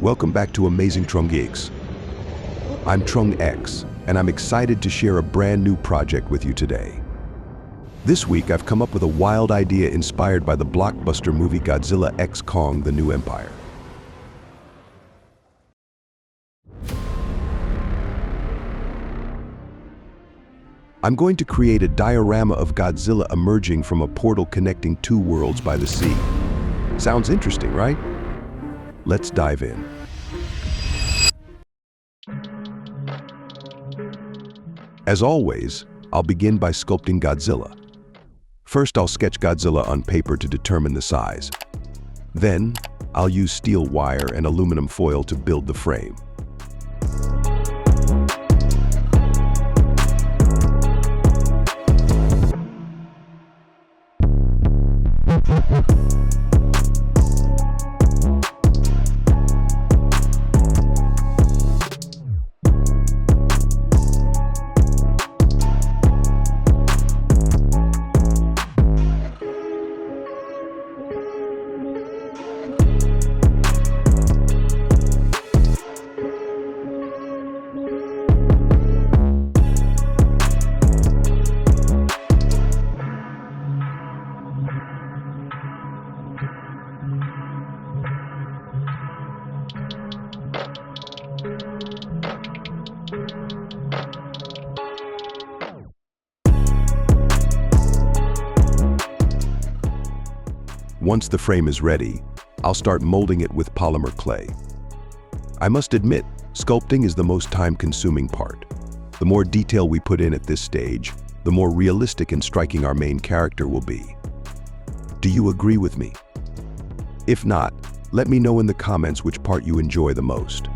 Welcome back to AmazingTrungX. I'm TrungX, and I'm excited to share a brand new project with you today. This week, I've come up with a wild idea inspired by the blockbuster movie Godzilla x Kong: The New Empire. I'm going to create a diorama of Godzilla emerging from a portal connecting two worlds by the sea. Sounds interesting, right? Let's dive in. As always, I'll begin by sculpting Godzilla. First, I'll sketch Godzilla on paper to determine the size. Then, I'll use steel wire and aluminum foil to build the frame. Once the frame is ready, I'll start molding it with polymer clay. I must admit, sculpting is the most time-consuming part. The more detail we put in at this stage, the more realistic and striking our main character will be. Do you agree with me? If not, let me know in the comments which part you enjoy the most.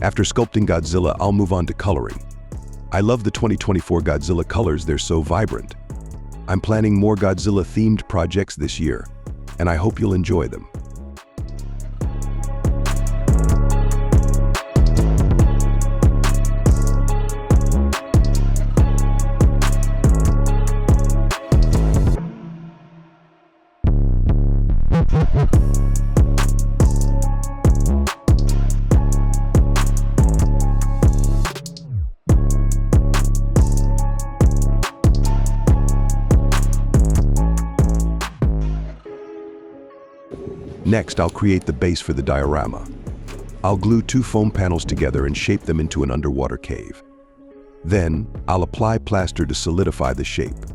After sculpting Godzilla, I'll move on to coloring. I love the 2024 Godzilla colors, they're so vibrant. I'm planning more Godzilla-themed projects this year, and I hope you'll enjoy them. Next, I'll create the base for the diorama. I'll glue two foam panels together and shape them into an underwater cave. Then, I'll apply plaster to solidify the shape.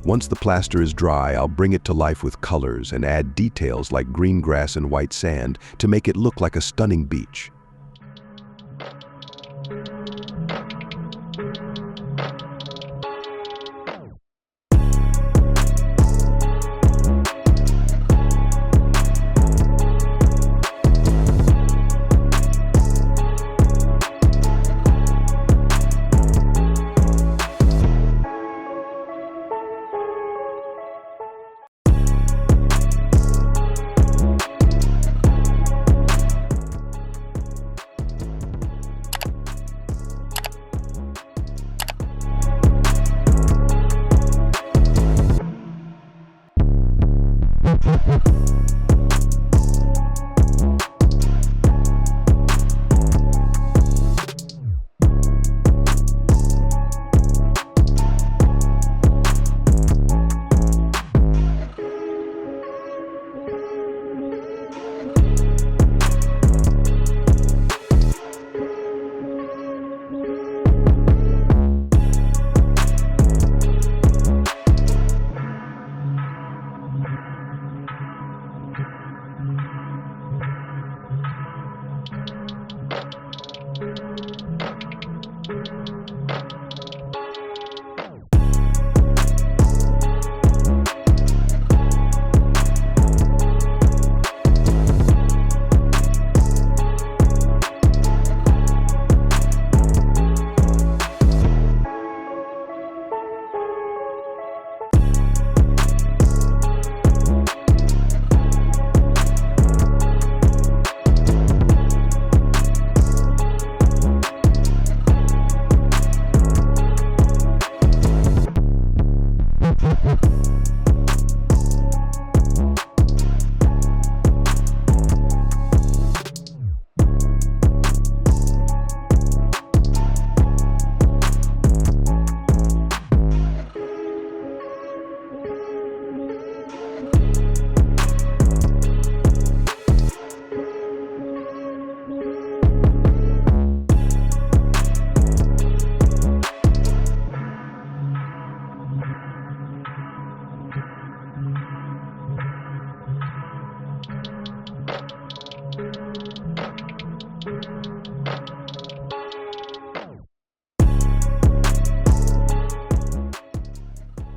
Once the plaster is dry, I'll bring it to life with colors and add details like green grass and white sand to make it look like a stunning beach.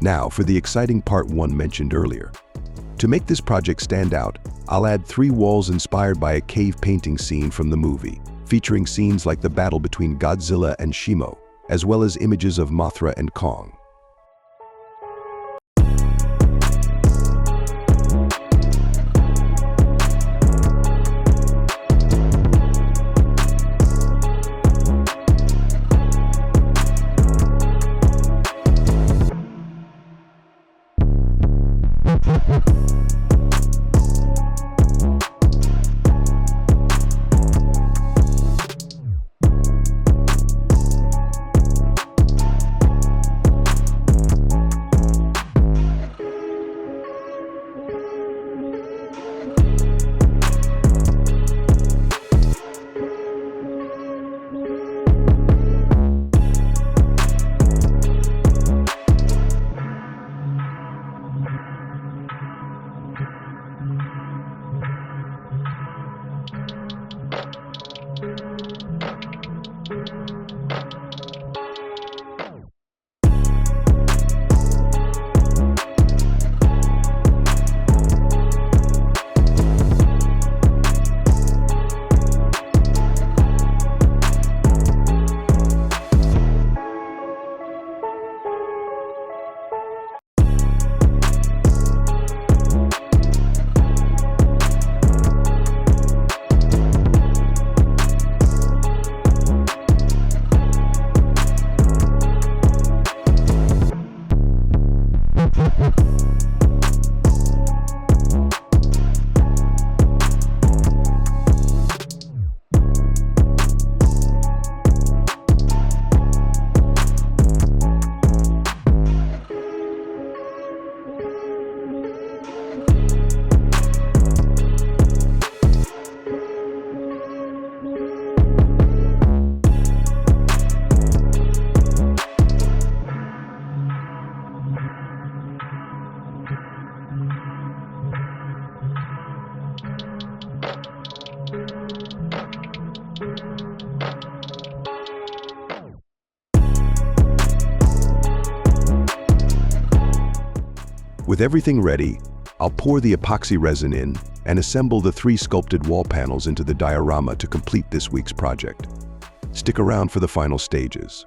Now, for the exciting part 1 mentioned earlier. To make this project stand out, I'll add 3 walls inspired by a cave painting scene from the movie, featuring scenes like the battle between Godzilla and Shimo, as well as images of Mothra and Kong. With everything ready, I'll pour the epoxy resin in and assemble the 3 sculpted wall panels into the diorama to complete this week's project. Stick around for the final stages.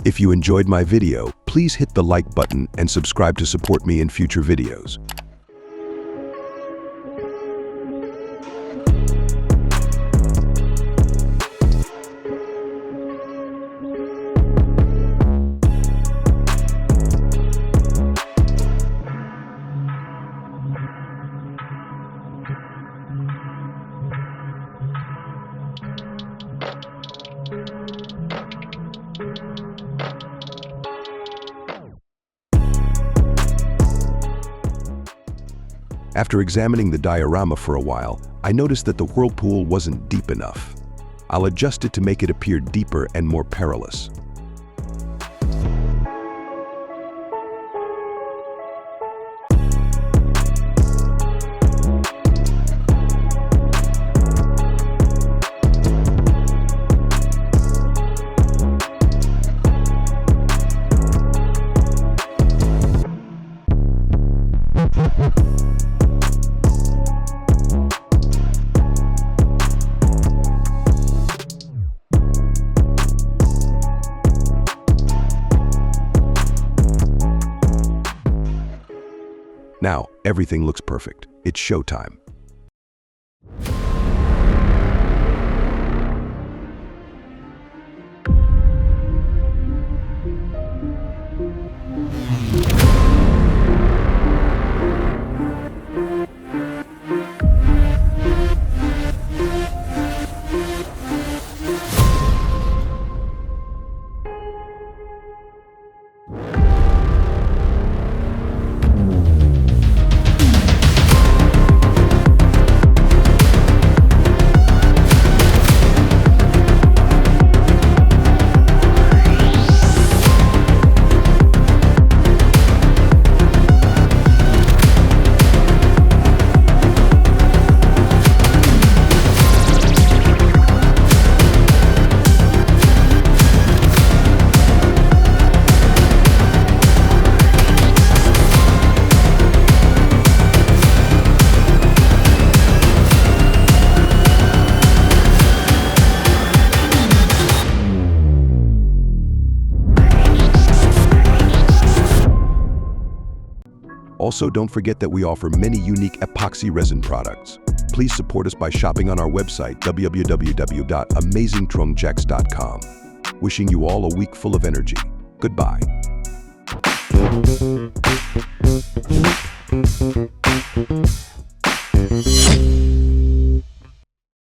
If you enjoyed my video, please hit the like button and subscribe to support me in future videos. After examining the diorama for a while, I noticed that the whirlpool wasn't deep enough. I'll adjust it to make it appear deeper and more perilous. Now, everything looks perfect. It's showtime. Also, don't forget that we offer many unique epoxy resin products. Please support us by shopping on our website, www.AmazingTrungX.com. Wishing you all a week full of energy. Goodbye.